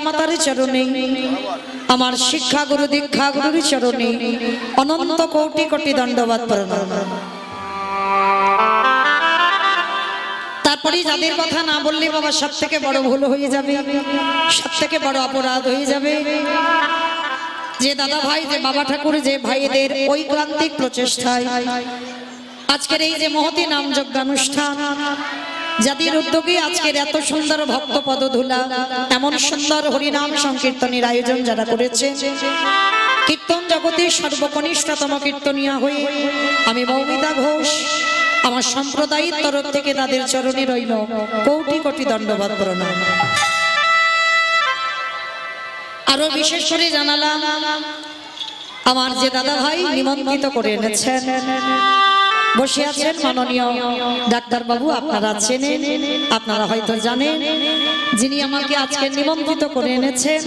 মাতার চরণে আমার শিক্ষা গুরু দীক্ষা গুরুর চরণে অনন্ত কোটি কোটি দণ্ডবাদ প্রণাম। তারপরে যাদের কথা না বললে বাবা সব থেকে বড় ভুল হয়ে যাবে, সব থেকে বড় অপরাধ হয়ে যাবে। যে দাদা ভাই, যে বাবা ঠাকুর, যে ভাইদের ঐকান্তিক প্রচেষ্টায় আজকের এই যে মহতি নাম যজ্ঞানুষ্ঠান, যাদের উদ্যোগে আজকের এত সুন্দর ভক্ত পদধূলা, এমন সুন্দর হরিনাম সংকীর্তনের আয়োজন যারা করেছে, কীর্তন জগতের সর্বকনিষ্ঠতম কীর্তনিয়া হয়ে আমি মৌমিতা ঘোষ আমার সম্প্রদায়ের তরফ থেকে তাদের চরণে রইল কোটি কোটি দণ্ডবাদ প্রণাম। আরো বিশেষ করে জানালাম আমার যে দাদা ভাই নিমন্ত্রিত করে এনেছেন, বসে আছেন মাননীয় ডাক্তার বাবু, আপনারা চেনেন, আপনারা হয়তো জানেন, যিনি আমাকে আজকে নিমন্ত্রিত করে এনেছেন।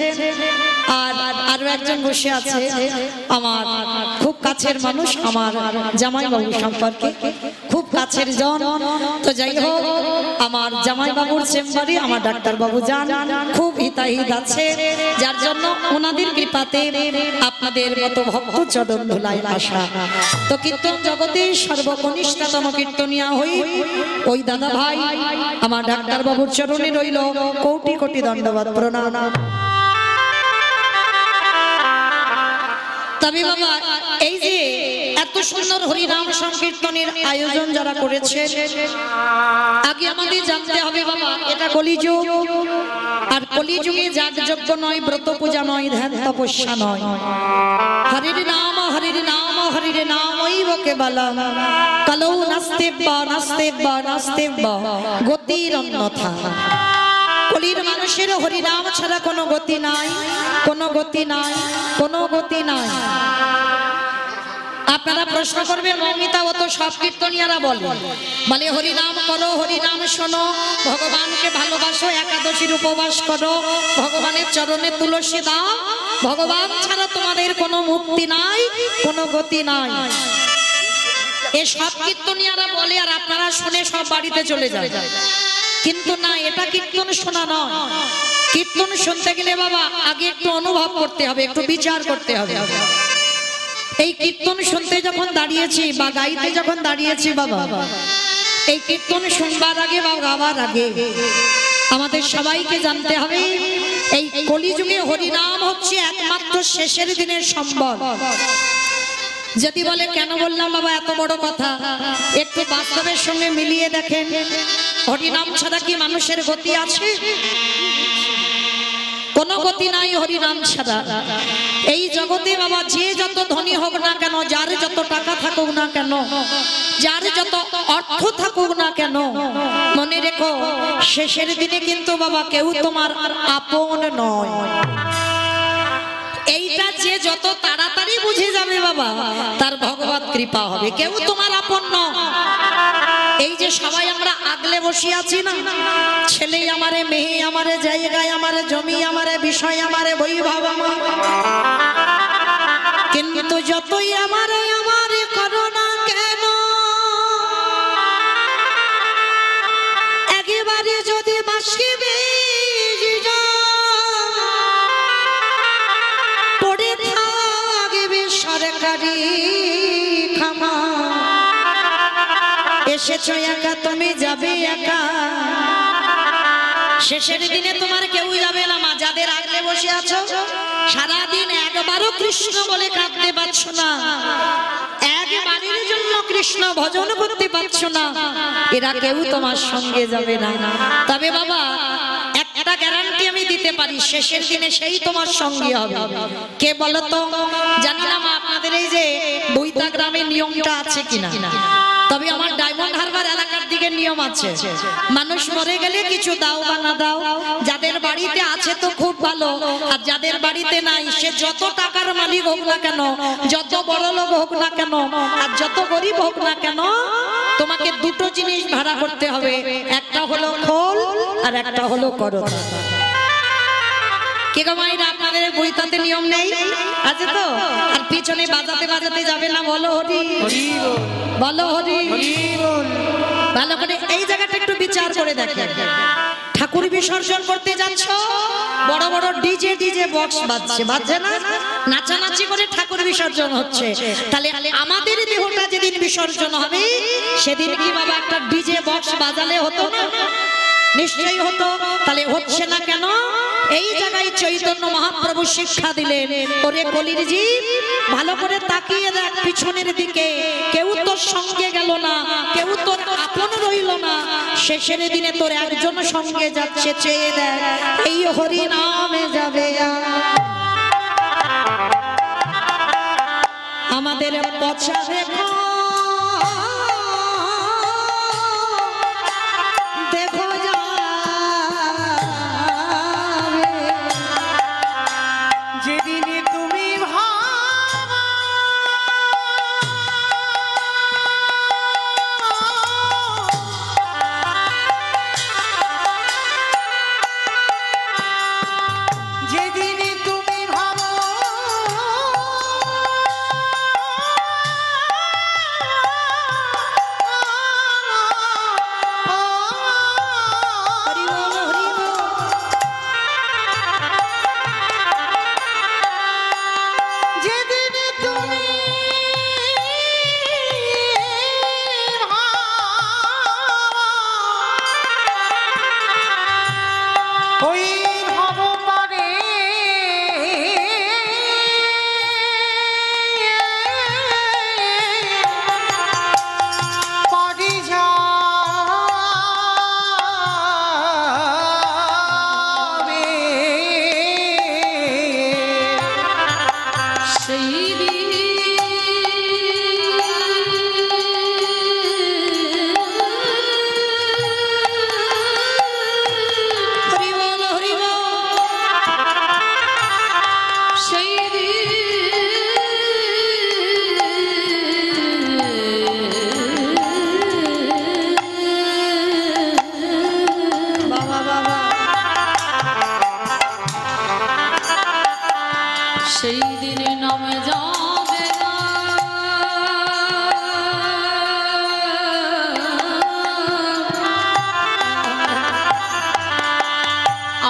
আর আরো একজন বসে আছে আমার খুব কাছের মানুষ, আমার জামাই বাবু সম্পর্কে খুব কাছের জন। তো যাই হোক, আমার জামাই বাবুর চেম্বারে আমার ডাক্তার বাবু যান, খুব হিতাহিত আছে, যার জন্য ওনাদের কৃপাতে আপনাদের মতো ভক্ত চরণ ধুলায় আসা। তো কীর্তন জগতে সর্বকনিষ্ঠতম কীর্তনিয়া হই ওই দাদা ভাই আমার ডাক্তার বাবুর চরণে রইল কোটি কোটি দণ্ডবাদ প্রণাম। তবে বাবা, এই যে এত সুন্দর হরিনাম সংকীর্তনের আয়োজন যারা করেছে, আগে আমাদের জানতে হবে বাবা, এটা কলিযুগ, আর কলিযুগে যাগযজ্ঞ নয়, ব্রত পূজা নয়, ধ্যান তপস্যা নয়, হরির নাম হরির নাম হরির নাম ওইব কেবলম কলৌ নাস্তেব্য নাস্তেব্য নাস্তেব্য গতির অন্যথা। কলির মানুষের হরিনাম ছাড়া কোনো গতি নাই, কোনো গতি নাই, কোনো গতি নাই। আপনারা প্রশ্ন করবেন, মৌমিতা ও তো সব কীর্তনিয়ারা বলে হরিনাম করো, হরিনাম শোনো, ভগবানকে ভালোবাসো, একাদশীর উপবাস করো, ভগবানের চরণে তুলসী দাও, ভগবান ছাড়া তোমাদের কোনো মুক্তি নাই, কোনো গতি নাই। এ সব কীর্তনিয়ারা বলে, আর আপনারা শুনে সব বাড়িতে চলে যায়। কিন্তু না, এটা কীর্তন শোনা নয়। কীর্তন শুনতে গেলে বাবা আগে একটু অনুভব করতে হবে, একটু বিচার করতে হবে। এই কীর্তন শুনতে যখন দাঁড়িয়েছি বা গাইতে যখন দাঁড়িয়েছি বাবা, এই কীর্তন শুনবার আগে বা গাবার আগে আমাদের সবাইকে জানতে হবে, এই কলিযুগে হরিনাম হচ্ছে একমাত্র শেষের দিনের সম্বল। যদি বলে কেন বললাম বাবা এত বড় কথা, একটু বাস্তবের সঙ্গে মিলিয়ে দেখেন, হরিনাম ছাড়া কি মানুষের গতি আছে? কোনো গতি নাই হরিনাম ছাড়া। এই জগতে বাবা যে যত ধনী হোক না কেন, যার যত টাকা থাকুক না কেন, যার যত অর্থ থাকুক না কেন, মনে রেখো শেষের দিনে কিন্তু বাবা কেউ তোমার আপন নয়। এইটা যে যত তাড়াতাড়ি বুঝে যাবে বাবা, তার ভগবত কৃপা হবে, কেউ তোমার আপন নয়। এই যে সবাই আমরা আগলে বসে আছি না, ছেলে আমারে, মেয়ে আমারে, জায়গায় আমারে, জমি আমারে, বিষয় আমারে, বৈভব আমার, কিন্তু যতই আমারে আমারে করো না কেন, একেবারে যদি বাসিবে পড়ে থাকবে সরকারি ক্ষমা, এসেছো একা তুমি যাবে একা, শেষের দিনে তোমার কেউ যাবে না। মা, যাদের আগলে বসে আছো, সারাদিন একবারও কৃষ্ণ বলে কাঁদতে পারছো না, একবারের জন্য কৃষ্ণ ভজন করতে পারছো না, এরা কেউ তোমার সঙ্গে যাবে না। তবে বাবা একটা গ্যারান্টি আমি দিতে পারি, শেষের দিনে সেই তোমার সঙ্গে হবে। কে বলতো? জানি না মা আপনাদের এই যে বইতা গ্রামের নিয়মটা আছে কিনা, তবে আমার ডায়মন্ড হারবার এলাকার দিকে নিয়ম আছে, মানুষ মরে গেলে কিছু দাও বা না দাও, যাদের বাড়িতে আছে তো খুব ভালো, আর যাদের বাড়িতে নাই সে যত টাকার মালিক হোক না কেন, যত বড় লোক হোক না কেন, আর যত গরিব হোক না কেন, তোমাকে দুটো জিনিস ভাড়া করতে হবে, একটা হলো খোল আর একটা হলো করত। কে গো মাইরা, আপনাদের বইতাতে নিয়ম নেই? আছে তো? আর পিছনে বাজাতে বাজাতে যাবে না, বলো হরি বলো হরি। ভালো করে এই জায়গাটা একটু বিচার করে দেখেন। ঠাকুর বিসর্জন করতে যাচ্ছ, বড় বড় ডিজে বক্স বাজছে না, নাচানাচি করে ঠাকুর বিসর্জন হচ্ছে। তাহলে আমাদের দেহটা যেদিন বিসর্জন হবে সেদিন কি বাবা একটা ডিজে বক্স বাজালে হতো না? নিশ্চয়ই হতো। তাহলে হচ্ছে না কেন? এই জায়গায় চৈতন্য মহাপ্রভু শিক্ষা দিলেন, ওরে কলির জীব ভালো করে তাকিয়ে দেখ পিছনের দিকে, কেউ তোর সঙ্গে গেল না, কেউ তোর আপন রইল না, শেষের দিনে তোর একজন সঙ্গে যাচ্ছে, চেয়ে দেখ এই হরি নামে যাবে। আমাদের পছা দেখো দেখো যেদিনে তুমি যেদিনে তুমি ভাবো ওই ভব পারে পারি যাবে সেই সেই দিনে নামে যাবে না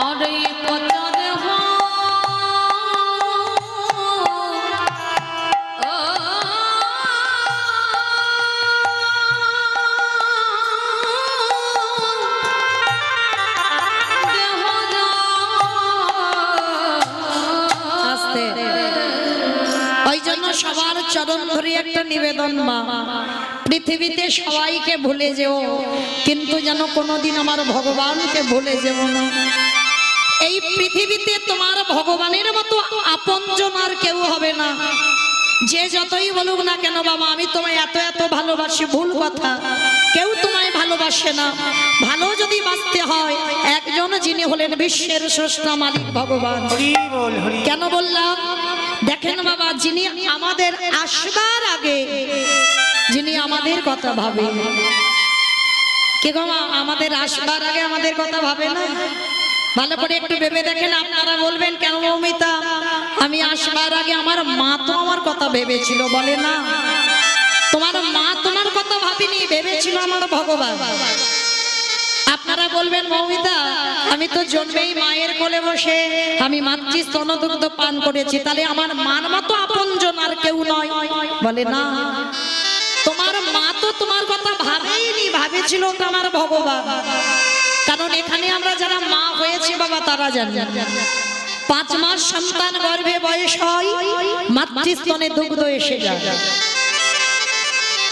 আর এই পচা দেহ ওই জন্য সবার চরণ ধরে একটা নিবেদন, মা পৃথিবীতে সবাইকে ভুলে যেও, কিন্তু যেন কোনোদিন আমার ভগবানকে ভুলে যেও না। এই পৃথিবীতে তোমার ভগবানের মতো আপনজন আর কেউ হবে না। যে যতই বলুক না কেন বাবা আমি তোমায় এত এত ভালোবাসি, ভুল কথা। কেউ তোমায় ভালোবাসে না। ভালো যদি বাঁচতে হয় একজন যিনি হলেন বিশ্বের স্রষ্টা মালিক ভগবান। কেন বললাম? দেখেন বাবা, যিনি আমাদের আসবার আগে যিনি আমাদের কথা ভাবে, কে গো মা? আমাদের আসবার আগে আমাদের কথা ভাবে না? ভালো করে একটু ভেবে দেখেন। আপনারা বলবেন কেন মৌমিতা, আমি আসবার আগে আমার মা তো আমার কথা ভেবেছিল, বলে না? তোমার মা তোমার কথা ভাবিনি, ভেবেছিল আমার ভগবান। আপনারা বলবেন মৌমিতা, আমি তো জন্মেই মায়ের কোলে বসে আমি মাতৃ স্তনদুগ্ধ পান করেছি, তাহলে আমার মার মতো আপনজন আর কেউ নয়, বলে না? তোমার মা তো তোমার কথা ভাবেইনি, ভাবেছিল তোমার ভগবান। কারণ এখানে আমরা যারা মা হয়েছি বাবা তারা জানি 5 মাস সন্তান গর্ভে বয়স হয়, মাতৃস্তনে দুগ্ধ এসে যায়।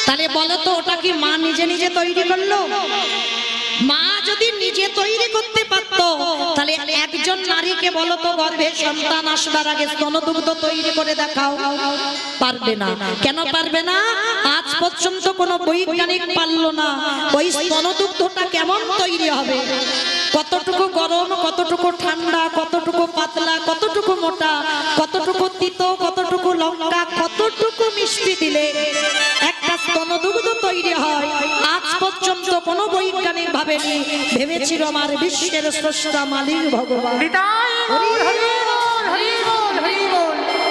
তাহলে বলো তো ওটা কি মা নিজে নিজে তৈরি করলো? মা যদি নিজে তৈরি করতে পারতো তাহলে একজন নারীকে বলো তো গর্ভে সন্তান আসবার আগে স্তনদুগ্ধ তৈরি করে দেখাও, পারবে না। কেন পারবে না? আজ পর্যন্ত কোনো বৈজ্ঞানিক পারলো না ওই স্তনদুগ্ধটা কেমন তৈরি হবে, কতটুকু গরম, কতটুকু ঠান্ডা, কতটুকু পাতলা, কতটুকু মোটা, কতটুকু তিতো, কতটুকু লঙ্কা, কতটুকু মিষ্টি দিলে একটা স্তনদুগ্ধ তৈরি হয়, আজ পর্যন্ত কোনো বৈজ্ঞানিক ভাবেনি। ভেবেছিল আমার বিশ্বের স্রষ্টা মালিক ভগবান।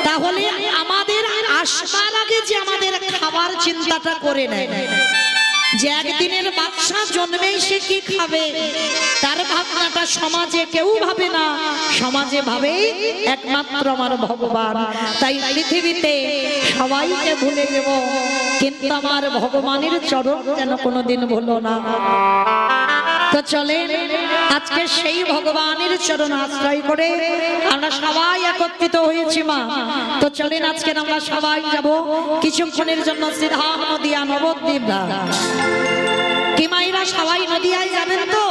তাহলে আমাদের আসবার আগে যে আমাদের খাবার চিন্তাটা করে নেয়, যে একদিনের বাচ্চা জন্মেই সে কি খাবে তার ভাবনাটা সমাজে কেউ ভাবে না, সমাজে ভাবে একমাত্র আমার ভগবান। তাই পৃথিবীতে সবাইকে ভুলে দেব, কিন্তু আমার ভগবানের চরণ যেন কোনোদিন ভুলো না। তো চলেন আজকে সেই ভগবানের চরণ আশ্রয় করে আমরা সবাই একত্রিত হয়েছি মা। তো চলেন আজকে আমরা সবাই যাব কিছুক্ষণের জন্য সিধা নদিয়া নবদ্বীপ। কি মাইরা সবাই নদিয়ায় যাবেন? তো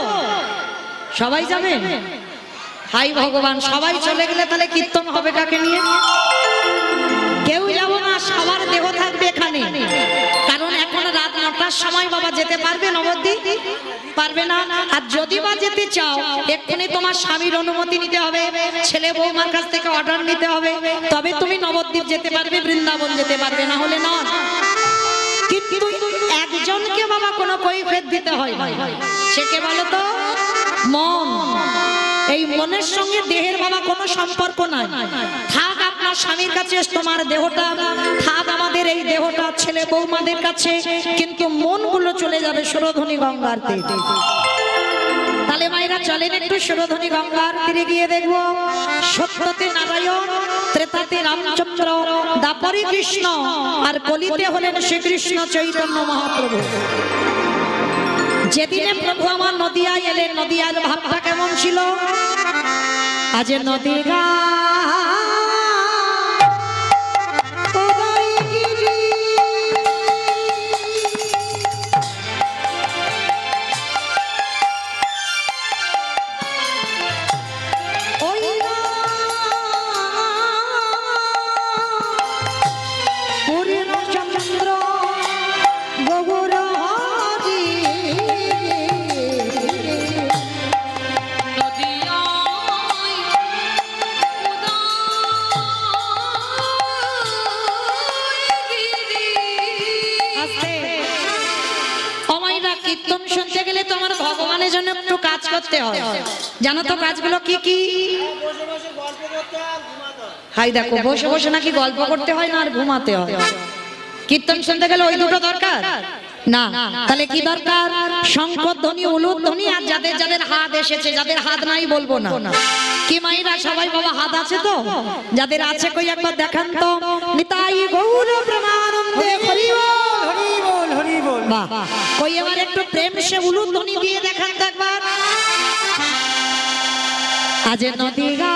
সবাই যাবেন? হাই ভগবান, সবাই চলে গেলে তাহলে কীর্তন হবে কাকে নিয়ে? কেউ যাব না, সবার দেহ থাকবে এখানে। কারণ এখন রাত 9টার সময় বাবা যেতে পারবে নবদ্বীপ? পারবে না। আর যদি বা যেতে চাও এক্ষুনি তোমার স্বামীর অনুমতি নিতে হবে, ছেলে বৌমার কাছ থেকে অর্ডার নিতে হবে, তবে তুমি নবদ্বীপ যেতে পারবে, বৃন্দাবন যেতে পারবে, না হলে না। কিন্তু একজনকে বাবা কোনো কৈফিয়ত দিতে হয় না, সে কে বলো তো? মন। এই মনের সঙ্গে দেহের বাবা কোনো সম্পর্ক নাই। থাক আপনার স্বামীর কাছে তোমার দেহটা, থাক আমাদের এই দেহটা ছেলে বৌমাদের কাছে, কিন্তু মনগুলো চলে যাবে সুরধনী গঙ্গার তীরে। তাহলে মায়েরা চলেন একটু সুরধনী গঙ্গার তীরে গিয়ে দেখবো সত্যতে নারায়ণ, ত্রেতাতে রামচন্দ্র, দাপরে কৃষ্ণ, আর কলিতে হলেন শ্রীকৃষ্ণ চৈতন্য মহাপ্রভু। যেদিনে প্রভু আমার নদিয়ায় এলেন, নদিয়ার ভাবটা কেমন ছিল? আজ নদী গা কীর্তন শুনতে গেলে তোমার ভগবানের জন্য একটু কাজ করতে হয়, জানো তো কাজগুলো কি কি? হাই দেখো, বসে বসে নাকি গল্প করতে হয় না, আর ঘুমাতে হয়। কীর্তন শুনতে গেলে ওই দুটো দরকার না? তাহলে কি দরকার? শঙ্কর ধ্বনি, উলুদ ধ্বনি, আর যাদের যাদের হাত এসেছে, যাদের হাত নাই বলবো না। কি মাইরা সবাই বাবা হাত আছে তো? যাদের আছে কই একবার দেখান তো। নিতাই গৌর প্রেমানন্দে হরি বল, হরি বল, হরি বল। বাহ, কই এবার একটু প্রেম সে উলুদ ধ্বনি দিয়ে দেখান তো একবার। আজ নদী গা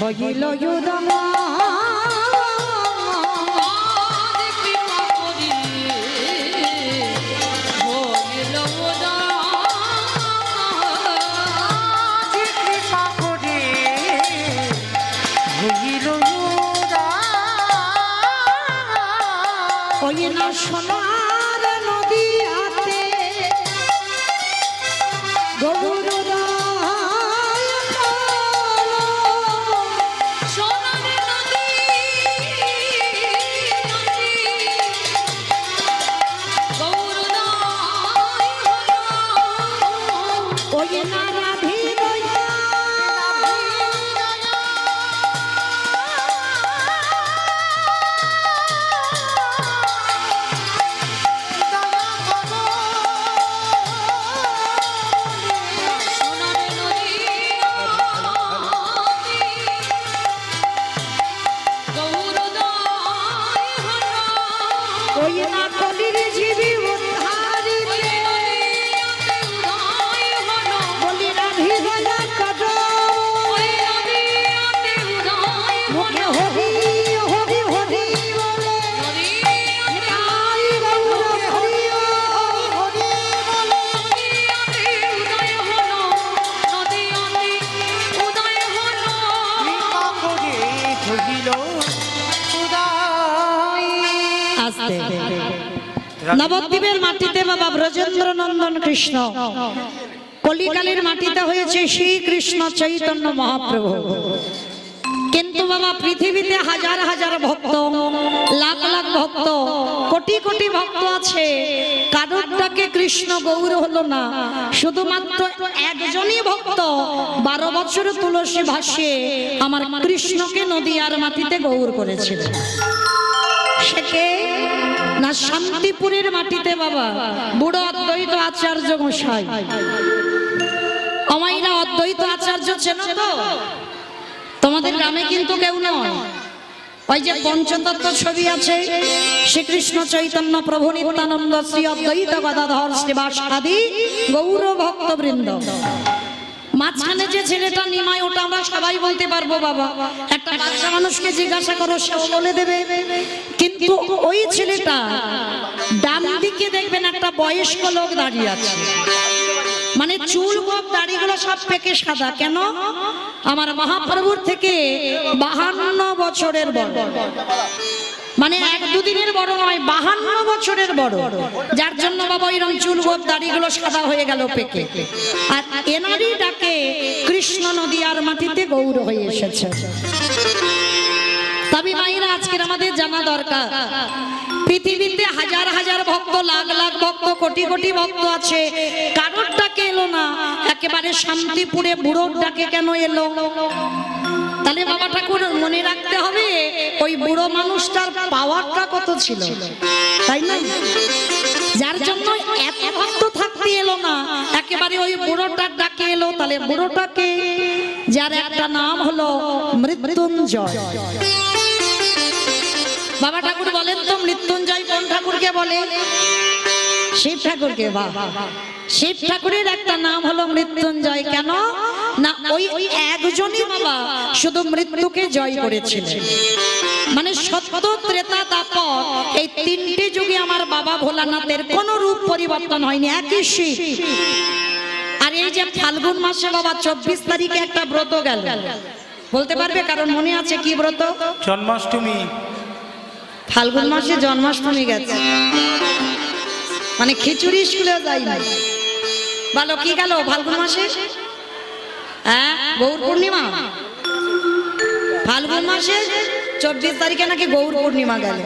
হইল যুদমা ওই না সোনার নদী হাতে গৌর আস্তে নবদ্বীপের মাটিতে বাবা ব্রজেন্দ্র নন্দন কৃষ্ণ, কলিকালের মাটিতে হয়েছে শ্রীকৃষ্ণ চৈতন্য মহাপ্রভু। কিন্তু বাবা পৃথিবীতে হাজার হাজার ভক্ত, লাখ লাখ ভক্ত, কোটি কোটি ভক্ত আছে, কারোরটাকে কৃষ্ণ গৌর হলো না। শুধুমাত্র একজনই ভক্ত 12 বছর তুলসী ভাসিয়ে আমার কৃষ্ণকে নদিয়ার মাটিতে গৌর করেছিল। সে কে না? শান্তিপুরের মাটিতে বাবা বুড়ো অদ্বৈত আচার্য গোসাই। আমাইরা অদ্বৈত আচার্য চেনো তো? তোমাদের গ্রামে কিন্তু কেউ নয়। ওই যে পঞ্চতত্ত্ব ছবি আছে, শ্রীকৃষ্ণ চৈতন্য প্রভু নিত্যানন্দ শ্রী অদ্বৈত গদাধর শ্রীবাস আদি গৌর ভক্তবৃন্দ। মাঝখানে যে ছেলেটা নিমাই, ওটা আমরা সবাই বলতে পারবো বাবা। একটা বাচ্চা মানুষকে জিজ্ঞাসা করো, সেও বলে দেবে। কিন্তু ওই ছেলেটা ডান দিকে দেখবেন একটা বয়স্ক লোক দাঁড়িয়ে আছে, মানে চুল গোপ দাড়িগুলো সব পেকে সাদা। কেন? আমার মহাপ্রভুর থেকে 52 বছরের বড়, মানে 1-2 দিনের বড় নয়, 52 বছরের বড়। যার জন্য বাবা ওইরকম চুল গোপ দাড়িগুলো সাদা হয়ে গেল পেকে। আর এনারই ডাকে কৃষ্ণ নদিয়ার মাটিতে গৌর হয়ে এসেছে। তবে মায়েরা আজকের আমাদের জানা দরকার, পৃথিবীতে হাজার হাজার ভক্ত, লাখ লাখ ভক্ত, কোটি কোটি ভক্ত আছে, কারোর ডাকে এলো না। একেবারে শান্তিপুরে বুড়োর ডাকে কেন এলো? তাহলে বাবা ঠাকুর মনে রাখতে হবে ওই বুড়ো মানুষটার পাওয়ারটা কত ছিল, তাই না? যার জন্য এত ভক্ত থাকতে এলো না, একেবারে ওই বুড়োটার ডাকে এলো। তাহলে বুড়োটাকে, যার একটা নাম হলো মৃত্যুঞ্জয়। বাবা ঠাকুর বলেন তো মৃত্যুঞ্জয় কোন ঠাকুরকে বলে? শিব ঠাকুরকে। বাবা, শিব ঠাকুরের একটা নাম হলো মৃত্যুঞ্জয়। কেন না? ওই একজনই বাবা শুধু মৃত্যুকে জয় করেছিলেন। মানে সত্য, ত্রেতা, দাপর, এই 3টে যুগে আমার বাবা ভোলানাথের কোনো রূপ পরিবর্তন হয়নি, একই শিব। আর এই যে ফাল্গুন মাসে বাবা 24 তারিখে একটা ব্রত গেল, বলতে পারবে? কারণ মনে আছে কি ব্রত? জন্মাষ্টমী। ফাল্গুন মাসে জন্মাষ্টমী গেছে, মানে খিচুড়ি স্কুলে যাই না। বলো কি গেল ফাল্গুন মাসে? হ্যাঁ, গৌর পূর্ণিমা। ফাল্গুন মাসে 24 তারিখে নাকি গৌর পূর্ণিমা গেল।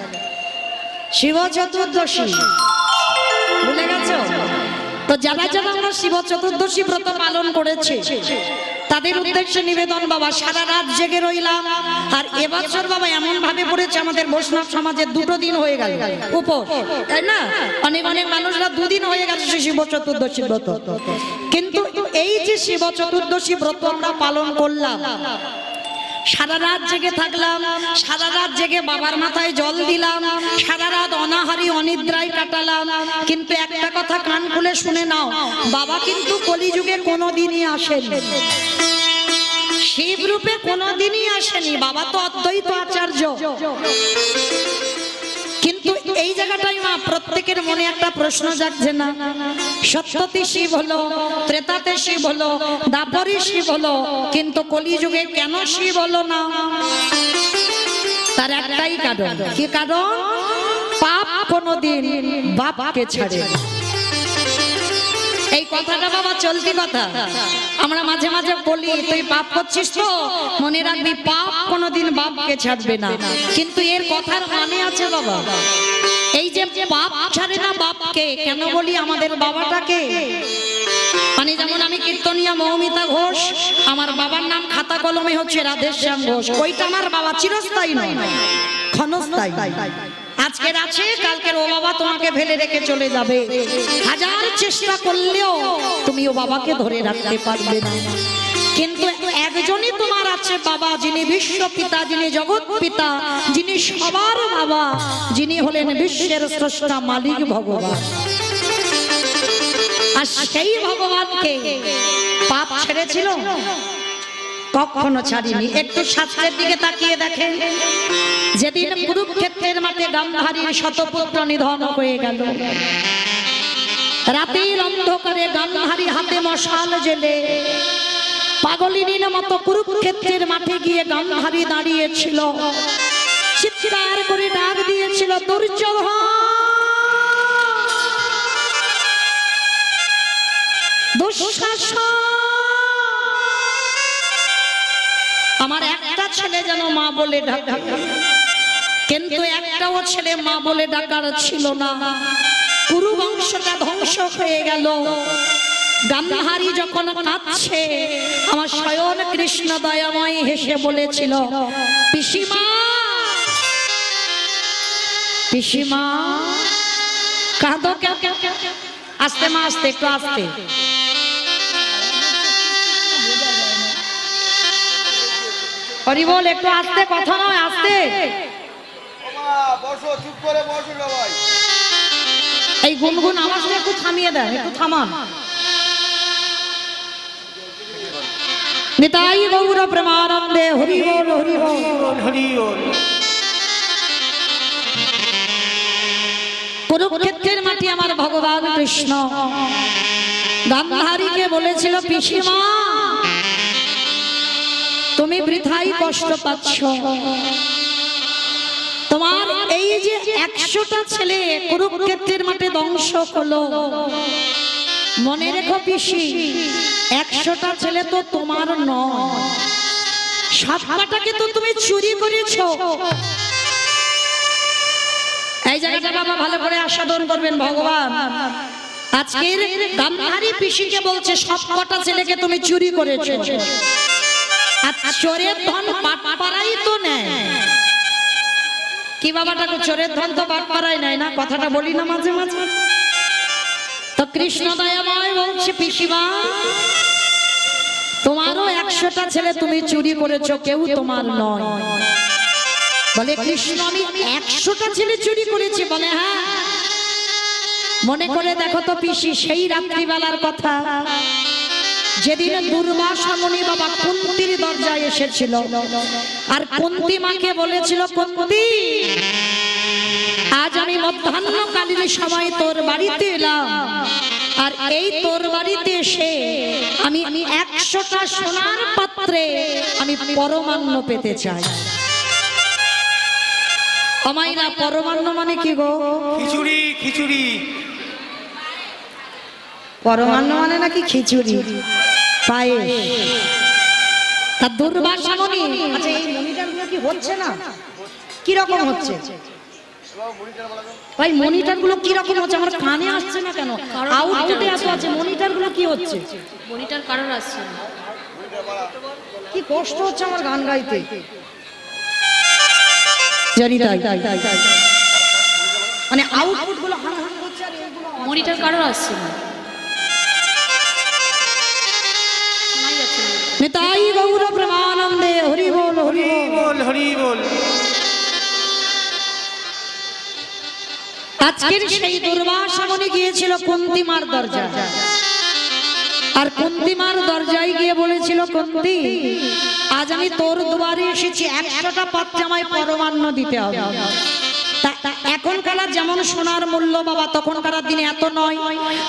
শিব চতুর্দশী ভুলে গেছো তো? যারা যারা আমরা শিব চতুর্দশী ব্রত পালন করেছে তাদের উদ্দেশ্যে নিবেদন বাবা, সারা রাত জেগে রইলাম। আর এবছর বাবা এমন ভাবে পড়েছে আমাদের বৈষ্ণব সমাজে 2 দিন হয়ে গেল উপোস, তাই না? অনেক অনেক মানুষরা 2 দিন হয়ে গেছে শিব চতুর্দশী ব্রত। কিন্তু এই যে শিব চতুর্দশী ব্রত আমরা পালন করলাম, সারা রাত জেগে থাকলাম, সারা রাত জেগে বাবার মাথায় জল দিলাম, সারা রাত অনাহারি অনিদ্রায় কাটালাম। কিন্তু একটা কথা কান খুলে শুনে নাও, বাবা কিন্তু কলিযুগে কোনোদিনই আসেনি, শিব রূপে কোনোদিনই আসেনি। বাবা তো অদ্বৈত আচার্য। কিন্তু এই জায়গাটাই মা প্রত্যেকের মনে একটা প্রশ্ন জাগছে না? সত্যতে শিব হলো, ত্রেতাতে শিব হলো, দাপরে শিব হলো, কিন্তু কলিযুগে কেন শিব হলো না? তার একটাই কারণ। কি কারণ? পাপ কোনোদিন বাপকে ছাড়ে। এই কথাটা বাবা চলতি কথা, আমরা মাঝে মাঝে বলি তুই পাপ করছিস তো মনে রাখবি পাপ কোনোদিন বাপকে ছাড়বে না। কিন্তু এর কথার মানে আছে বাবা, এই যে পাপ ছাড়ে না বাপকে, কেন বলি আমাদের বাবাটাকে? মানে যেমন আমি কীর্তনিয়া মৌমিতা ঘোষ, আমার বাবার নাম খাতা কলমে হচ্ছে রাধেশ্যাম ঘোষ। ওইটা আমার বাবা চিরস্থায়ী নয়, ক্ষণস্থায়ী। আজকের আছে, কালকের ও বাবা তোমাকে ফেলে রেখে চলে যাবে। হাজার চেষ্টা করলেও তুমি ও বাবাকে ধরে রাখতে পারবে না। কিন্তু একজনই তোমার আছে বাবা, যিনি বিশ্ব পিতা, যিনি জগৎ পিতা, যিনি সবার বাবা, যিনি হলেন বিশ্বের স্রষ্টা মালিক ভগবান। আর সেই ভগবানকে পাপ ছেড়েছিল? কখনো ছাড়িনি। একটু শাস্ত্রের দিকে তাকিয়ে দেখেন, যেদিন কুরুক্ষেত্রের মাঠে গান্ধারীর শতপুত্র নিধন হয়ে গেল, রাতের অন্ধকারে গান্ধারী হাতে মশাল জেলে পাগলিনীর মতো কুরুক্ষেত্রের মাঠে গিয়ে গান্ধারী দাঁড়িয়েছিল। চিৎকার করে ডাক দিয়েছিল দুর্যোধন। দুঃশাসন, আমার একটা ছেলে যেন মা বলে ডাকা, কিন্তু একটাও ছেলে মা বলে ডাকার ছিল না। কুরু বংশটা ধ্বংস হয়ে গেল। গান্ধারী যখন কাঁদছে, আমার স্বয়ং কৃষ্ণ দয়াময় হেসে বলেছিল, পিসিমা পিসিমা কাঁদো কেন? আস্তে মা, আস্তে, একটু আস্তে। হরি বল, একটু আস্তে, কথা নয়, আস্তে। বসো, চুপ করে বসো সবাই। এই গুনগুন আওয়াজটা একটু থামিয়ে দেন, একটু থামান। নিতাই গৌর প্রেমানন্দে হরি বল, হরি বল, হরি বল। কুরুক্ষেত্রের মাটি আমার ভগবান কৃষ্ণ গান্ধারীকে বলেছিল, পিসিমা তুমি বৃথাই কষ্ট পাচ্ছ। তোমার এই যে 100টা ছেলে কুরুক্ষেত্রের মাঠে ধ্বংস হলো, মনে রেখো পিসি, 100টা ছেলে তো তোমার নয়, 7টাকে তো তুমি চুরি করেছো। এই জায়গাটা বাবা ভালো করে আস্বাদন করবেন। ভগবান আজকের গান্ধারী পিসিকে বলছে, 7কটা ছেলেকে তুমি চুরি করেছো। আর চোরের ধন বাটপাড়াই তো নেয়। কি বাবাটাকে চোরের ধন তো বাটপাড়াই নেয় না, কথাটা বলি না মাঝে মাঝে। তো কৃষ্ণ দয়াময় বলছে, পিসিমা তোমারও 100টা ছেলে তুমি চুরি করেছো, কেউ তোমার নয়। বলে কৃষ্ণ, আমি 100টা ছেলে চুরি করেছি? বলে হ্যাঁ। মনে করে দেখো তো পিসি, সেই রাত্রিবেলার কথা যেদিন দুর্বাসা মুনি বাবা কুন্তির দরজায় এসেছিল, আর কুন্তি মাকে বলেছিল, কুন্তি আজ আমি মধ্যাহ্নকালীন সময় তোর বাড়িতে এলাম, আর এই তোর বাড়িতে এসে আমি 100টা সোনার পাত্রে আমি পরমান্ন পেতে চাই। আমাইরা পরমান্ন মানে কি গো? খিচুড়ি, খিচুড়ি। পরমান্ন মানে নাকি খিচুড়ি, পায়েস। তা দুর্বাসা মুনি, আচ্ছা এই মনিটরগুলো কি হচ্ছে না? কি রকম হচ্ছে ভাই? মনিটরগুলো কি রকম হচ্ছে? আমার কানে আসছে না কেন? আউটপুটে এত আছে, মনিটরগুলো কি হচ্ছে? মনিটর কারোর আসছে না। কি কষ্ট হচ্ছে আমার গান গাইতে, জানি তাই। মানে আউটপুট গুলো হান হান করছে, আর এগুলো মনিটর কারোর আসছে না, শোনাই যাচ্ছে না। নিতাই গৌর প্রেমানন্দে হরি বল, হরি বল, হরি বল। আজকের সেই দুর্বাসা মুনি গিয়েছিল কুন্তিমার দরজা, আর কুন্তিমার দরজায় গিয়ে বলেছিল, কুন্তি আজ আমি তোর দুয়ারে এসেছি, 100টা পাত্রে আমায় পরমান্ন দিতে হবে। এখনকার যেমন সোনার মূল্য বাবা, তখনকার দিনে এত নয়।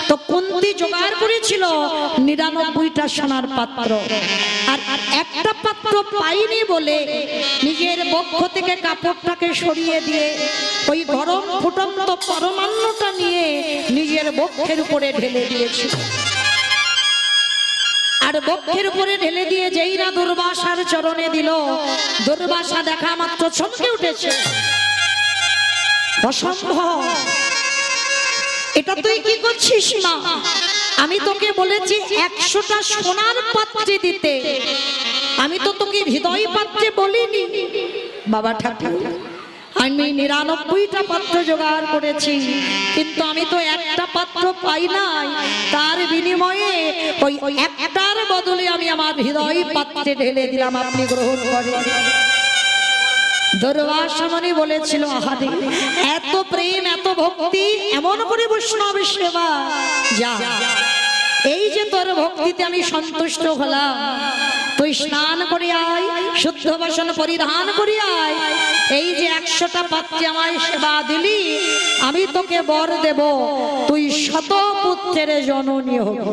তো কুন্তি জোগাড় করেছিল 99টা সোনার পাত্র, আর একটা পাত্র পাইনি বলে নিজের বক্ষ থেকে কাপড়টাকে সরিয়ে দিয়ে ওই গরম ফুটন্ত পরমান্নটা নিয়ে নিজের বক্ষের উপরে ঢেলে দিয়েছিল। আর বক্ষের উপরে ঢেলে দিয়ে যেই না দুর্বাসার চরণে দিল, দুর্বাসা দেখা মাত্র চমকে উঠেছে। অসম্ভব, এটা তুই কি করছিস মা? আমি তোকে বলেছি 100টা সোনার পাত্রে দিতে, আমি তো তোকে হৃদয় পাত্রে বলিনি। বাবা ঠাকুর, আমি 99টা পাত্র জোগাড় করেছি, কিন্তু আমি তো একটা পাত্র পাই নাই। তার বিনিময়ে ওই একটার বদলে আমি আমার হৃদয় পাত্রে ঢেলে দিলাম, আপনি গ্রহণ করেন। দুর্বাসা মুনি বলেছিল, আহারে এত প্রেম, এত ভক্তি, এমন করে বৈষ্ণব সেবা, যা এই যে তোর ভক্তিতে আমি সন্তুষ্ট হলাম, তুই স্নান করে আয়, শুদ্ধ বসন পরিধান করে আয়, এই যে 100টা পাত্রে আমায় সেবা দিলি, আমি তোকে বর দেব, তুই শত পুত্রের জননী হবি।